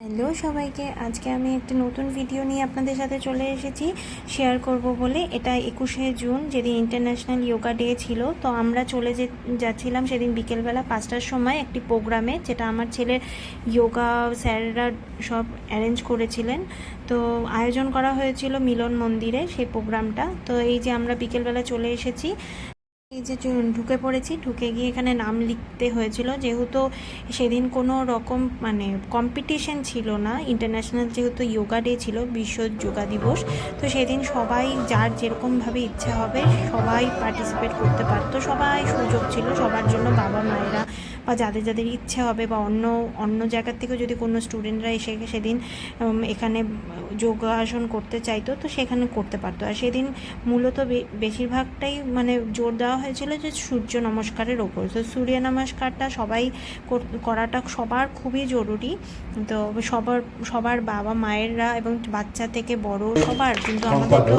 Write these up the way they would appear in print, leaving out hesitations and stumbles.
Hello সবাইকে, আজকে আমি একটা নতুন ভিডিও নিয়ে আপনাদের সাথে চলে এসেছি শেয়ার করব বলে। এটা 21শে জুন, যেদিন ইন্টারন্যাশনাল যোগা ডে ছিল। তো আমরা যাচ্ছিলাম সেদিন বিকেলবেলা 5টার সময় একটি প্রোগ্রামে, যেটা আমার ছেলের যোগা স্যাররা সব অ্যারেঞ্জ করেছিলেন। তো আয়োজন করা হয়েছিল মিলন মন্দিরে সেই প্রোগ্রামটা। তো এই যে আমরা বিকেলবেলা চলে এসেছি, এই যে ঢুকে পড়েছি। ঢুকে গিয়ে এখানে নাম লিখতে হয়েছিল, যেহেতু সেদিন কোনো রকম কম্পিটিশন ছিল না। ইন্টারন্যাশনাল যেহেতু যোগা ডে ছিল, বিশ্ব যোগা দিবস, তো সেদিন সবাই যার যেরকমভাবে ইচ্ছা হবে সবাই পার্টিসিপেট করতে পারতো। সবাই সুযোগ ছিল সবার জন্য, বাবা মায়েরা বা যাদের যাদের ইচ্ছে হবে, বা অন্য অন্য জায়গার থেকেও যদি কোনো স্টুডেন্টরা এসে সেদিন এখানে যোগাসন করতে চাইতো তো সেখানে করতে পারতো। আর সেদিন মূলত বেশিরভাগটাই জোর দেওয়া হয়েছিল যে সূর্য নমস্কারের ওপর। তো সূর্য নমস্কারটা সবাই করাটা সবার খুবই জরুরি। তো সবার বাবা মায়েরা এবং বাচ্চা থেকে বড় সবার, কিন্তু আমাদের তো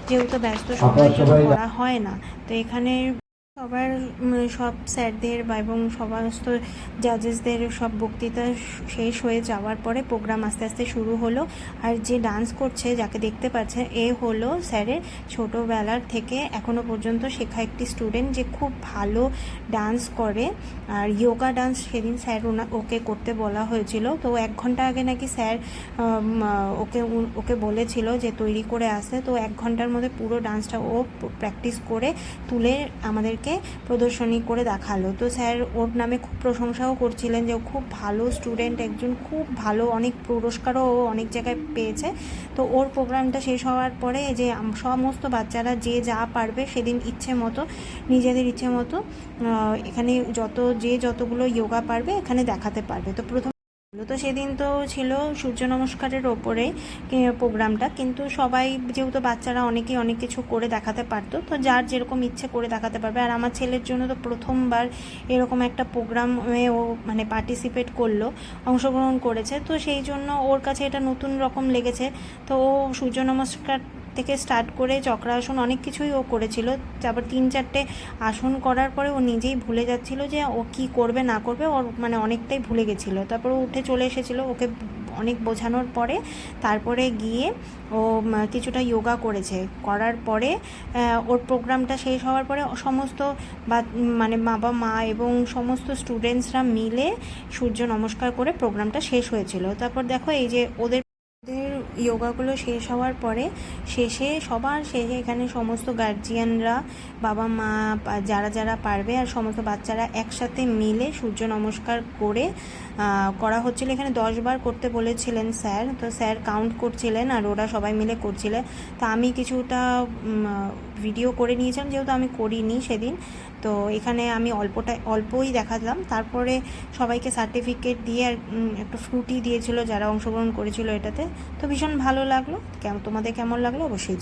যেহেতু ব্যস্ত সময়ের জন্য করা হয় না। তো এখানে সবার সব স্যারদের বা এবং সমস্ত জাজেসদের সব বক্তৃতা শেষ হয়ে যাওয়ার পরে প্রোগ্রাম আস্তে আস্তে শুরু হলো। আর যে ডান্স করছে, যাকে দেখতে পাচ্ছেন, এ হলো স্যারের ছোটোবেলার থেকে এখনও পর্যন্ত শেখা একটি স্টুডেন্ট, যে খুব ভালো ডান্স করে। আর যোগা ডান্স সেদিন স্যার ওকে করতে বলা হয়েছিল। তো 1 ঘন্টা আগে নাকি স্যার ওকে বলেছিল যে তৈরি করে আসতে। তো 1 ঘন্টার মধ্যে পুরো ডান্সটা ও প্র্যাকটিস করে তুলে আমাদেরকে প্রদর্শনী করে দেখালো। তো স্যার ওর নামে খুব প্রশংসাও করছিলেন যে ও খুব ভালো স্টুডেন্ট, একজন খুব ভালো, অনেক পুরস্কারও ও অনেক জায়গায় পেয়েছে। তো ওর প্রোগ্রামটা শেষ হওয়ার পরে যে সমস্ত বাচ্চারা যে যা পারবে সেদিন ইচ্ছে মতো, নিজেদের ইচ্ছে মতো এখানে যতগুলো যোগা পারবে এখানে দেখাতে পারবে। তো সেদিন তো ছিল সূর্য নমস্কারের ওপরে প্রোগ্রামটা, কিন্তু সবাই যেহেতু বাচ্চারা অনেকেই অনেক কিছু করে দেখাতে পারতো, তো যার যেরকম ইচ্ছে করে দেখাতে পারবে। আর আমার ছেলের জন্য তো প্রথমবার এরকম একটা প্রোগ্রামে ও পার্টিসিপেট করলো, অংশগ্রহণ করেছে। তো সেই জন্য ওর কাছে এটা নতুন রকম লেগেছে। তো ও সূর্য নমস্কার থেকে স্টার্ট করে চক্রাসন অনেক কিছুই ও করেছিল। তারপর 3-4টে আসন করার পরে ও নিজেই ভুলে যাচ্ছিল যে ও কি করবে না করবে, ওর অনেকটাই ভুলে গেছিলো। তারপর ও উঠে চলে এসেছিলো, ওকে অনেক বোঝানোর পরে তারপরে গিয়ে ও কিছুটা যোগা করার পরে ওর প্রোগ্রামটা শেষ হওয়ার পরে সমস্ত বাবা মা এবং সমস্ত স্টুডেন্টসরা মিলে সূর্য নমস্কার করে প্রোগ্রামটা শেষ হয়েছিল। তারপর দেখো এই যে ওদের যোগাগুলো শেষ হওয়ার পরে সবার শেষে এখানে সমস্ত গার্জিয়ানরা, বাবা মা যারা যারা পারবে আর সমস্ত বাচ্চারা একসাথে মিলে সূর্য নমস্কার করা হচ্ছিল। এখানে 10 বার করতে বলেছিলেন স্যার। তো স্যার কাউন্ট করছিলেন আর ওরা সবাই মিলে করছিলেন। তো আমি কিছুটা ভিডিও করে নিয়েছিলাম, যেহেতু আমি করিনি সেদিন। তো এখানে আমি অল্পই দেখালাম। তারপরে সবাইকে সার্টিফিকেট দিয়ে আর একটা ফ্রুটি দিয়েছিল যারা অংশগ্রহণ করেছিল এটাতে। তো ভীষণ ভালো লাগলো। তোমাদের কেমন লাগলো অবশ্যই।